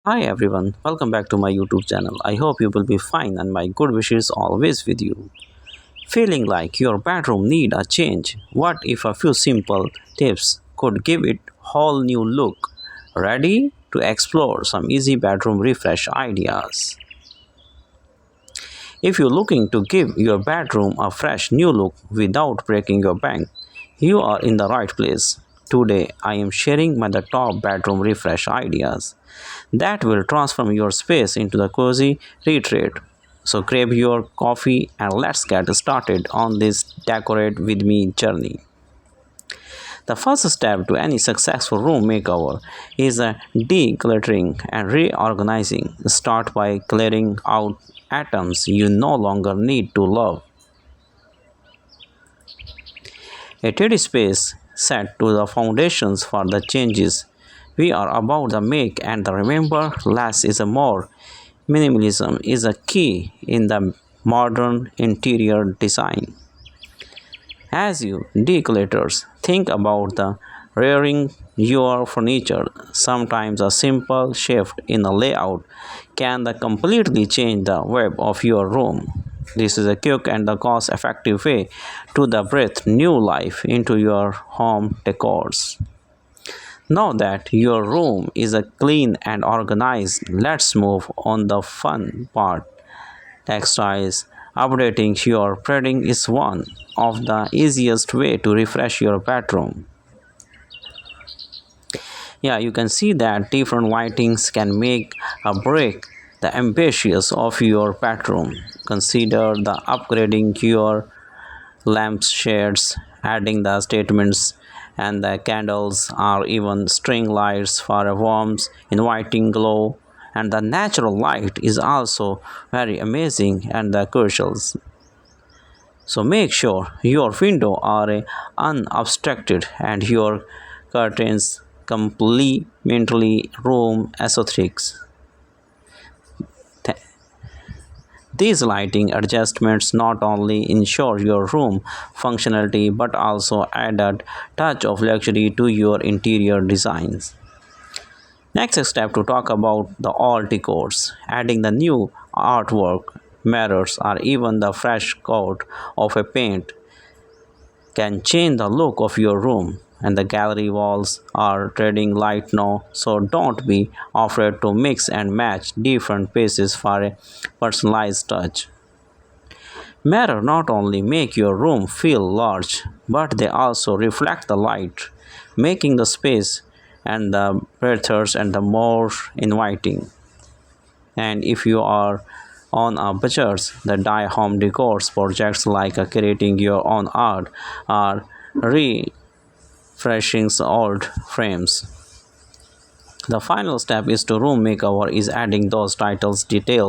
Hi everyone, welcome back to my YouTube channel. I hope you will be fine and my good wishes always with you. Feeling like your bedroom need a change? What if a few simple tips could give it whole new look? Ready to explore some easy bedroom refresh ideas? If you're looking to give your bedroom a fresh new look without breaking your bank, you are in the right place. Today, I am sharing the top bedroom refresh ideas that will transform your space into the cozy retreat. So grab your coffee and let's get started on this decorate with me journey. The first step to any successful room makeover is decluttering and reorganizing. Start by clearing out items you no longer need to love. A tidy space set to the foundations for the changes we are about to make and the remember less is a more. Minimalism is a key in the modern interior design. As you declutters, think about the rearing your furniture. Sometimes a simple shift in the layout can completely change the web of your room. This is a quick and the cost-effective way to breathe new life into your home decors. Now that your room is clean and organized, let's move on the fun part. Textiles. Updating your bedding is one of the easiest way to refresh your bedroom. Yeah, you can see that different lightings can make or break the ambitions of your bedroom. Consider the upgrading your lamp shades, adding the statements and the candles or even string lights for a warm, inviting glow. And the natural light is also very amazing and the crucial. So make sure your windows are unobstructed and your curtains complementary room aesthetics. These lighting adjustments not only ensure your room functionality but also add a touch of luxury to your interior designs. Next step to talk about the all decors, adding the new artwork, mirrors or even the fresh coat of a paint can change the look of your room and the gallery walls are trading light now, so don't be afraid to mix and match different pieces for a personalized touch. Mirror not only make your room feel large but they also reflect the light, making the space and the breather and the more inviting. And if you are on a budget, the die home decors projects like creating your own art or refreshing old frames. The final step is to room makeover is adding those titles details